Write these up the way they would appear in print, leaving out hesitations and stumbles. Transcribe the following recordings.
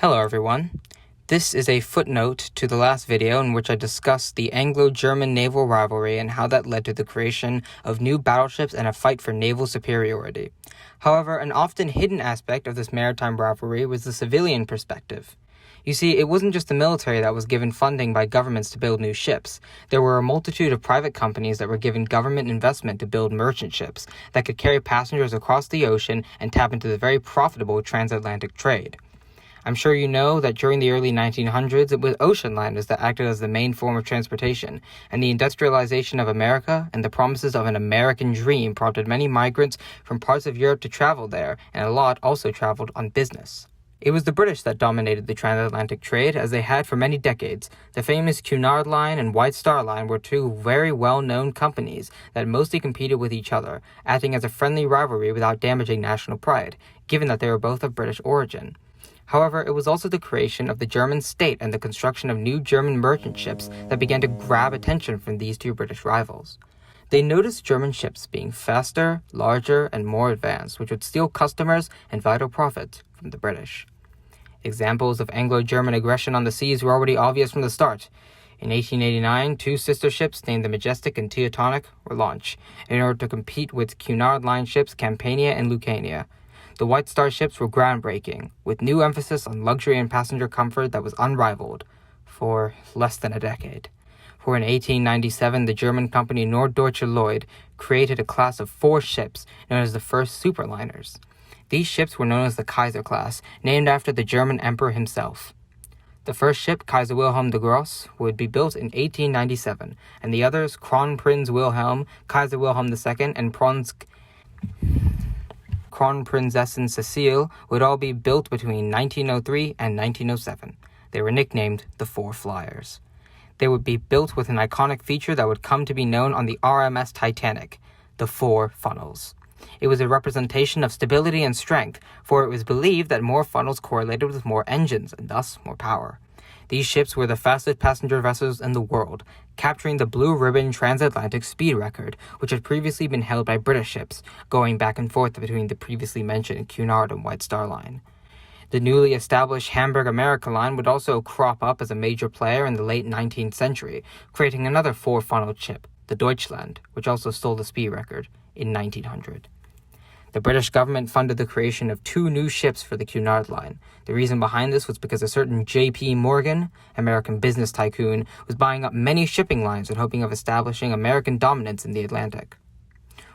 Hello everyone. This is a footnote to the last video in which I discussed the Anglo-German Naval Rivalry and how that led to the creation of new battleships and a fight for naval superiority. However, an often hidden aspect of this maritime rivalry was the civilian perspective. You see, it wasn't just the military that was given funding by governments to build new ships. There were a multitude of private companies that were given government investment to build merchant ships that could carry passengers across the ocean and tap into the very profitable transatlantic trade. I'm sure you know that during the early 1900s, it was ocean liners that acted as the main form of transportation, and the industrialization of America and the promises of an American dream prompted many migrants from parts of Europe to travel there, and a lot also traveled on business. It was the British that dominated the transatlantic trade, as they had for many decades. The famous Cunard Line and White Star Line were two very well-known companies that mostly competed with each other, acting as a friendly rivalry without damaging national pride, given that they were both of British origin. However, it was also the creation of the German state and the construction of new German merchant ships that began to grab attention from these two British rivals. They noticed German ships being faster, larger, and more advanced, which would steal customers and vital profits from the British. Examples of Anglo-German aggression on the seas were already obvious from the start. In 1889, two sister ships named the Majestic and Teutonic were launched in order to compete with Cunard Line ships Campania and Lucania. The White Star ships were groundbreaking, with new emphasis on luxury and passenger comfort that was unrivaled for less than a decade. For in 1897, the German company Norddeutsche Lloyd created a class of 4 ships known as the first superliners. These ships were known as the Kaiser class, named after the German emperor himself. The first ship, Kaiser Wilhelm der Grosse, would be built in 1897, and the others, Kronprinz Wilhelm, Kaiser Wilhelm II, and Kronprinzessin Cecile, would all be built between 1903 and 1907. They were nicknamed the Four Flyers. They would be built with an iconic feature that would come to be known on the RMS Titanic, the 4 funnels. It was a representation of stability and strength, for it was believed that more funnels correlated with more engines and thus more power. These ships were the fastest passenger vessels in the world, capturing the Blue Ribbon transatlantic speed record, which had previously been held by British ships, going back and forth between the previously mentioned Cunard and White Star Line. The newly established Hamburg-America Line would also crop up as a major player in the late 19th century, creating another 4-funneled ship, the Deutschland, which also stole the speed record in 1900. The British government funded the creation of 2 new ships for the Cunard Line. The reason behind this was because a certain J.P. Morgan, American business tycoon, was buying up many shipping lines and hoping of establishing American dominance in the Atlantic.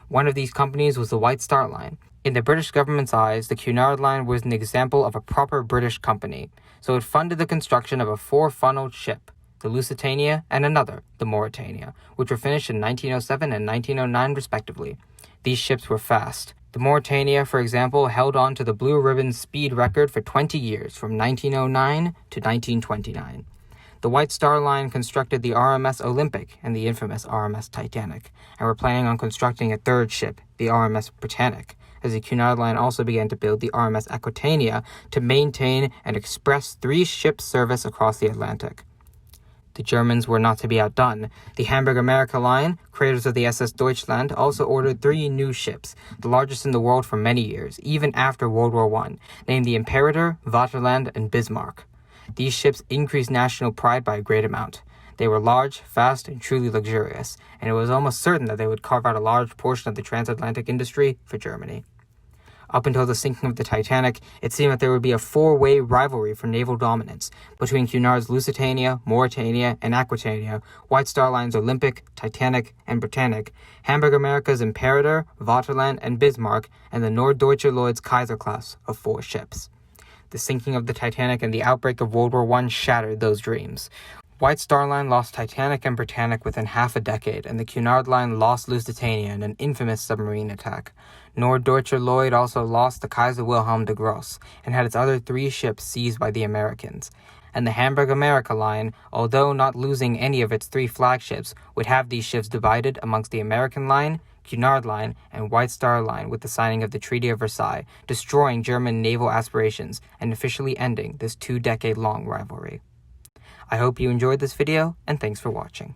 One of these companies was the White Star Line. In the British government's eyes, the Cunard Line was an example of a proper British company, so it funded the construction of a 4-funneled ship, the Lusitania, and another, the Mauretania, which were finished in 1907 and 1909 respectively. These ships were fast. The Mauretania, for example, held on to the Blue Ribbon speed record for 20 years, from 1909 to 1929. The White Star Line constructed the RMS Olympic and the infamous RMS Titanic, and were planning on constructing a 3rd ship, the RMS Britannic, as the Cunard Line also began to build the RMS Aquitania to maintain an express 3-ship service across the Atlantic. The Germans were not to be outdone. The Hamburg-America Line, creators of the SS Deutschland, also ordered 3 new ships, the largest in the world for many years, even after World War I, named the Imperator, Vaterland, and Bismarck. These ships increased national pride by a great amount. They were large, fast, and truly luxurious, and it was almost certain that they would carve out a large portion of the transatlantic industry for Germany. Up until the sinking of the Titanic, it seemed that there would be a 4-way rivalry for naval dominance between Cunard's Lusitania, Mauretania, and Aquitania, White Star Line's Olympic, Titanic, and Britannic, Hamburg-America's Imperator, Vaterland, and Bismarck, and the Norddeutsche Lloyd's Kaiser class of 4 ships. The sinking of the Titanic and the outbreak of World War I shattered those dreams. White Star Line lost Titanic and Britannic within half a decade, and the Cunard Line lost Lusitania in an infamous submarine attack. Norddeutsche Lloyd also lost the Kaiser Wilhelm der Grosse and had its other 3 ships seized by the Americans. And the Hamburg-America Line, although not losing any of its 3 flagships, would have these ships divided amongst the American Line, Cunard Line, and White Star Line with the signing of the Treaty of Versailles, destroying German naval aspirations and officially ending this 2-decade-long rivalry. I hope you enjoyed this video, and thanks for watching.